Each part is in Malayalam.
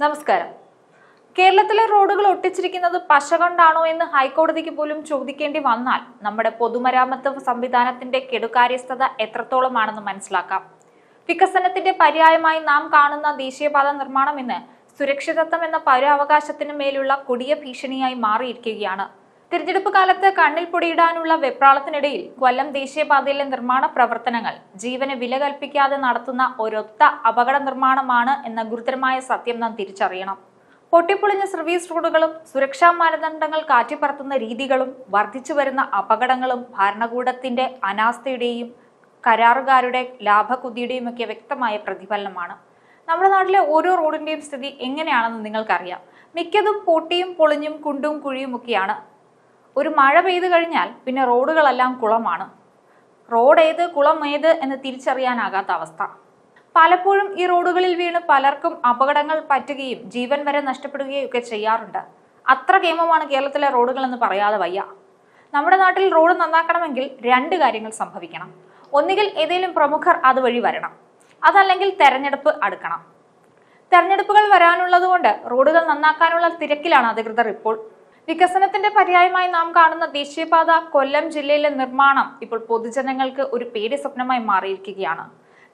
നമസ്കാരം. കേരളത്തിലെ റോഡുകൾ ഒട്ടിച്ചിരിക്കുന്നത് പശ കൊണ്ടാണോ എന്ന് ഹൈക്കോടതിക്ക് പോലും ചോദിക്കേണ്ടി വന്നാൽ നമ്മുടെ പൊതുമരാമത്ത് സംവിധാനത്തിന്റെ കെടുകാര്യസ്ഥത എത്രത്തോളമാണെന്ന് മനസ്സിലാക്കാം. വികസനത്തിന്റെ പര്യായമായി നാം കാണുന്ന ദേശീയപാത നിർമ്മാണം ഇന്ന് സുരക്ഷിതത്വം എന്ന പൗരാവകാശത്തിന് മേലുള്ള കൊടിയ ഭീഷണിയായി മാറിയിരിക്കുകയാണ്. തിരഞ്ഞെടുപ്പ് കാലത്ത് കണ്ണിൽ പൊടിയിടാനുള്ള വെപ്രാളത്തിനിടയിൽ കൊല്ലം ദേശീയപാതയിലെ നിർമ്മാണ പ്രവർത്തനങ്ങൾ ജീവന് വില കൽപ്പിക്കാതെ നടത്തുന്ന ഒരൊറ്റ അപകട നിർമ്മാണമാണ് എന്ന ഗുരുതരമായ സത്യം നാം തിരിച്ചറിയണം. പൊട്ടിപ്പൊളിഞ്ഞ സർവീസ് റോഡുകളും സുരക്ഷാ മാനദണ്ഡങ്ങൾ കാറ്റിപ്പറത്തുന്ന രീതികളും വർദ്ധിച്ചു വരുന്ന അപകടങ്ങളും ഭരണകൂടത്തിന്റെ അനാസ്ഥയുടെയും കരാറുകാരുടെ ലാഭകുതിയുടെയും ഒക്കെ വ്യക്തമായ പ്രതിഫലനമാണ്. നമ്മുടെ നാട്ടിലെ ഓരോ റോഡിന്റെയും സ്ഥിതി എങ്ങനെയാണെന്ന് നിങ്ങൾക്കറിയാം. മിക്കതും പൊട്ടിയും പൊളിഞ്ഞും കുണ്ടും കുഴിയും ഒക്കെയാണ്. ഒരു മഴ പെയ്തു കഴിഞ്ഞാൽ പിന്നെ റോഡുകളെല്ലാം കുളമാണ്. റോഡ് ഏത് കുളം ഏത് എന്ന് തിരിച്ചറിയാനാകാത്ത അവസ്ഥ. പലപ്പോഴും ഈ റോഡുകളിൽ വീണ് പലർക്കും അപകടങ്ങൾ പറ്റുകയും ജീവൻ വരെ നഷ്ടപ്പെടുകയും ഒക്കെ ചെയ്യാറുണ്ട്. അത്ര കേമമാണ് കേരളത്തിലെ റോഡുകൾ എന്ന് പറയാതെ വയ്യ. നമ്മുടെ നാട്ടിൽ റോഡ് നന്നാക്കണമെങ്കിൽ രണ്ട് കാര്യങ്ങൾ സംഭവിക്കണം. ഒന്നുകിൽ ഏതെങ്കിലും പ്രമുഖർ അതുവഴി വരണം, അതല്ലെങ്കിൽ തെരഞ്ഞെടുപ്പ് അടുക്കണം. തെരഞ്ഞെടുപ്പുകൾ വരാനുള്ളത് കൊണ്ട് റോഡുകൾ നന്നാക്കാനുള്ള തിരക്കിലാണ് അധികൃതർ ഇപ്പോൾ. വികസനത്തിന്റെ പര്യായമായി നാം കാണുന്ന ദേശീയപാത കൊല്ലം ജില്ലയിലെ നിർമ്മാണം ഇപ്പോൾ പൊതുജനങ്ങൾക്ക് ഒരു പേടി സ്വപ്നമായി മാറിയിരിക്കുകയാണ്.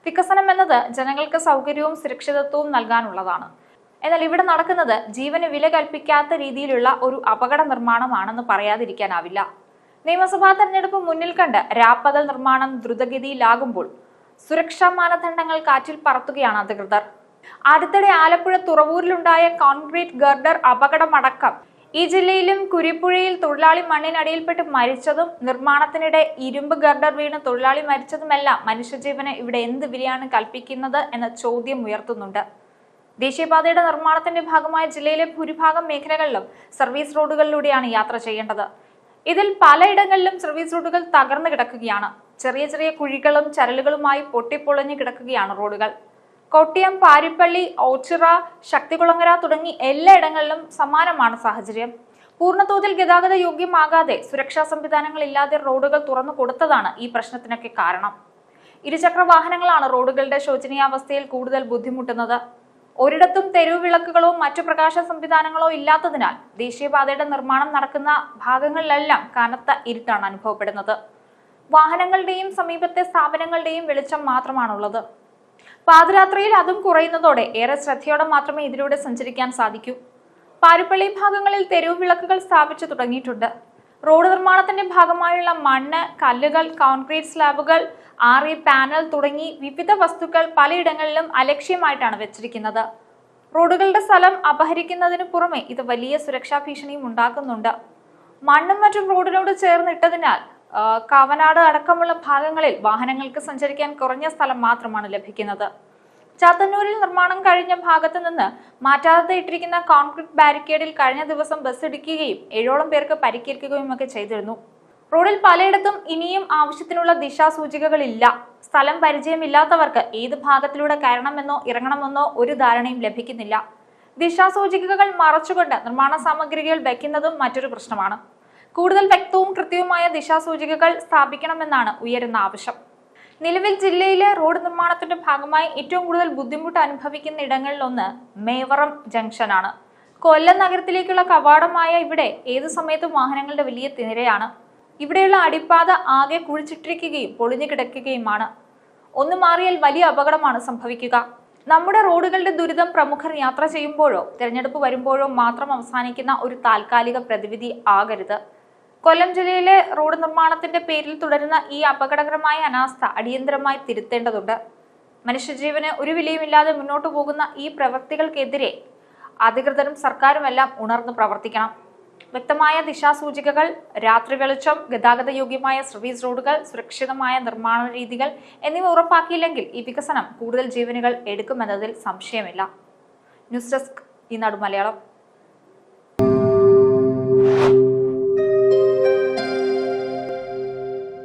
വികസനം എന്നത് ജനങ്ങൾക്ക് സൗകര്യവും സുരക്ഷിതത്വവും നൽകാനുള്ളതാണ്. എന്നാൽ ഇവിടെ നടക്കുന്നത് ജീവന് വില കൽപ്പിക്കാത്ത രീതിയിലുള്ള ഒരു അപകട നിർമ്മാണമാണെന്ന് പറയാതിരിക്കാനാവില്ല. നിയമസഭാ തെരഞ്ഞെടുപ്പ് മുന്നിൽ കണ്ട് രാപ്പകൽ നിർമ്മാണം ദ്രുതഗതിയിലാകുമ്പോൾ സുരക്ഷാ മാനദണ്ഡങ്ങൾ കാറ്റിൽ പറത്തുകയാണ് അധികൃതർ. അടുത്തിടെ ആലപ്പുഴ തുറവൂരിലുണ്ടായ കോൺക്രീറ്റ് ഗർഡർ അപകടമടക്കം ഈ ജില്ലയിലും കുരിപ്പുഴയിൽ തൊഴിലാളി മണ്ണിനടിയിൽപ്പെട്ട് മരിച്ചതും നിർമ്മാണത്തിനിടെ ഇരുമ്പ് ഗർഡർ വീണ് തൊഴിലാളി മരിച്ചതുമെല്ലാം മനുഷ്യജീവന് ഇവിടെ എന്ത് വിലയാണ് കൽപ്പിക്കുന്നത് എന്ന ചോദ്യം ഉയർത്തുന്നുണ്ട്. ദേശീയപാതയുടെ നിർമ്മാണത്തിന്റെ ഭാഗമായ ജില്ലയിലെ ഭൂരിഭാഗം മേഖലകളിലും സർവീസ് റോഡുകളിലൂടെയാണ് യാത്ര ചെയ്യേണ്ടത്. ഇതിൽ പലയിടങ്ങളിലും സർവീസ് റോഡുകൾ തകർന്നു കിടക്കുകയാണ്. ചെറിയ ചെറിയ കുഴികളും ചരലുകളുമായി പൊട്ടിപ്പൊളിഞ്ഞു കിടക്കുകയാണ് റോഡുകൾ. കോട്ടയം, പാരിപ്പള്ളി, ഓച്ചിറ, ശക്തികുളങ്ങര തുടങ്ങി എല്ലായിടങ്ങളിലും സമാനമാണ് സാഹചര്യം. പൂർണ്ണതോതിൽ ഗതാഗത യോഗ്യമാകാതെ സുരക്ഷാ സംവിധാനങ്ങൾ ഇല്ലാതെ റോഡുകൾ തുറന്നു കൊടുത്തതാണ് ഈ പ്രശ്നത്തിനൊക്കെ കാരണം. ഇരുചക്ര വാഹനങ്ങളാണ് റോഡുകളുടെ ശോചനീയാവസ്ഥയിൽ കൂടുതൽ ബുദ്ധിമുട്ടുന്നത്. ഒരിടത്തും തെരുവ് വിളക്കുകളോ മറ്റു പ്രകാശ സംവിധാനങ്ങളോ ഇല്ലാത്തതിനാൽ ദേശീയപാതയുടെ നിർമ്മാണം നടക്കുന്ന ഭാഗങ്ങളിലെല്ലാം കനത്ത ഇരുട്ടാണ് അനുഭവപ്പെടുന്നത്. വാഹനങ്ങളുടെയും സമീപത്തെ സ്ഥാപനങ്ങളുടെയും വെളിച്ചം മാത്രമാണുള്ളത്. പാതിരാത്രിയിൽ അതും കുറയുന്നതോടെ ഏറെ ശ്രദ്ധയോടെ മാത്രമേ ഇതിലൂടെ സഞ്ചരിക്കാൻ സാധിക്കൂ. പാരിപ്പള്ളി ഭാഗങ്ങളിൽ തെരുവ് വിളക്കുകൾ സ്ഥാപിച്ചു തുടങ്ങിയിട്ടുണ്ട്. റോഡ് നിർമ്മാണത്തിന്റെ ഭാഗമായുള്ള മണ്ണ്, കല്ലുകൾ, കോൺക്രീറ്റ് സ്ലാബുകൾ, ആറി പാനൽ തുടങ്ങി വിവിധ വസ്തുക്കൾ പലയിടങ്ങളിലും അലക്ഷ്യമായിട്ടാണ് വെച്ചിരിക്കുന്നത്. റോഡുകളുടെ സ്ഥലം അപഹരിക്കുന്നതിന് പുറമെ ഇത് വലിയ സുരക്ഷാ ഭീഷണിയും ഉണ്ടാക്കുന്നുണ്ട്. മണ്ണും മറ്റും റോഡിനോട് ചേർന്നിട്ടതിനാൽ കാവനാട് അടക്കമുള്ള ഭാഗങ്ങളിൽ വാഹനങ്ങൾക്ക് സഞ്ചരിക്കാൻ കുറഞ്ഞ സ്ഥലം മാത്രമാണ് ലഭിക്കുന്നത്. ചാത്തന്നൂരിൽ നിർമ്മാണം കഴിഞ്ഞ ഭാഗത്ത് നിന്ന് മാറ്റാതെ ഇട്ടിരിക്കുന്ന കോൺക്രീറ്റ് ബാരിക്കേഡിൽ കഴിഞ്ഞ ദിവസം ബസ് ഇടിക്കുകയും 7ഓളം പേർക്ക് പരിക്കേൽക്കുകയും ഒക്കെ ചെയ്തിരുന്നു. റോഡിൽ പലയിടത്തും ഇനിയും ആവശ്യത്തിനുള്ള ദിശാസൂചികകളില്ല. സ്ഥലം പരിചയമില്ലാത്തവർക്ക് ഏത് ഭാഗത്തിലൂടെ കയറണമെന്നോ ഇറങ്ങണമെന്നോ ഒരു ധാരണയും ലഭിക്കുന്നില്ല. ദിശാസൂചികകൾ മറച്ചുകൊണ്ട് നിർമ്മാണ സാമഗ്രികൾ വയ്ക്കുന്നതും മറ്റൊരു പ്രശ്നമാണ്. കൂടുതൽ വ്യക്തവും കൃത്യവുമായ ദിശാസൂചികകൾ സ്ഥാപിക്കണമെന്നാണ് ഉയരുന്ന ആവശ്യം. നിലവിൽ ജില്ലയിലെ റോഡ് നിർമ്മാണത്തിന്റെ ഭാഗമായി ഏറ്റവും കൂടുതൽ ബുദ്ധിമുട്ട് അനുഭവിക്കുന്ന ഇടങ്ങളിലൊന്ന് മേവറം ജംഗ്ഷനാണ്. കൊല്ലം നഗരത്തിലേക്കുള്ള കവാടമായ ഇവിടെ ഏതു സമയത്തും വാഹനങ്ങളുടെ വലിയ തിരയാണ്. ഇവിടെയുള്ള അടിപ്പാത ആകെ കുഴിച്ചിട്ടിരിക്കുകയും പൊളിഞ്ഞു കിടക്കുകയുമാണ്. ഒന്ന് മാറിയാൽ വലിയ അപകടമാണ് സംഭവിക്കുക. നമ്മുടെ റോഡുകളുടെ ദുരിതം പ്രമുഖർ യാത്ര ചെയ്യുമ്പോഴോ തെരഞ്ഞെടുപ്പ് വരുമ്പോഴോ മാത്രം അവസാനിക്കുന്ന ഒരു താൽക്കാലിക പ്രതിവിധി ആകരുത്. കൊല്ലം ജില്ലയിലെ റോഡ് നിർമ്മാണത്തിന്റെ പേരിൽ തുടരുന്ന ഈ അപകടകരമായ അനാസ്ഥ അടിയന്തരമായി തിരുത്തേണ്ടതുണ്ട്. മനുഷ്യജീവന് ഒരു വിലയുമില്ലാതെ മുന്നോട്ടു പോകുന്ന ഈ പ്രവൃത്തികൾക്കെതിരെ അധികൃതരും സർക്കാരുമെല്ലാം ഉണർന്നു പ്രവർത്തിക്കണം. വ്യക്തമായ ദിശാസൂചികകൾ, രാത്രി വെളിച്ചം, ഗതാഗത യോഗ്യമായ സർവീസ് റോഡുകൾ, സുരക്ഷിതമായ നിർമ്മാണ രീതികൾ എന്നിവ ഉറപ്പാക്കിയില്ലെങ്കിൽ ഈ വികസനം കൂടുതൽ ജീവനുകൾ എടുക്കുമെന്നതിൽ സംശയമില്ല. ന്യൂസ് ഡെസ്ക്, ഈനാട് മലയാളം.